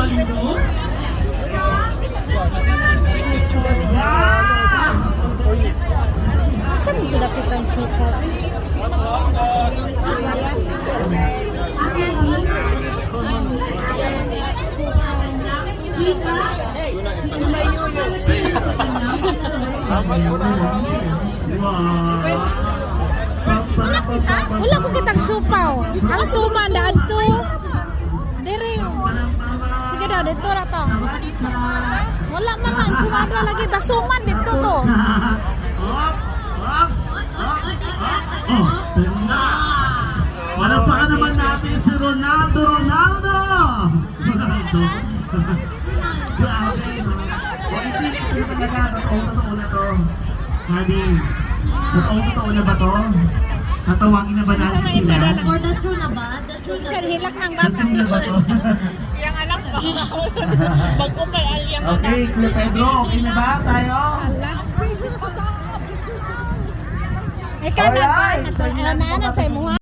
Rondo. Saan mo tulapit ang suko? Wala ko kitang supaw. Ang suma daan to. Diri. Sige daw, dito na to. Wala man lang. Sumada lagi. Basuman dito to. Palapakan naman natin si Ronaldo. Ronaldo! Grabe, no? Ito talaga, totoo na to. Honey, totoo na ba to? Tatawagin na ba natin sila? Or the true na ba? The true na ba? Hilak ng bata. Tatlong na ba to? Yang anak ko. Bago kay Aliyang Okay, Kuya Pedro, okay na ba tayo? Ikaw na. Ano na sa imo ha?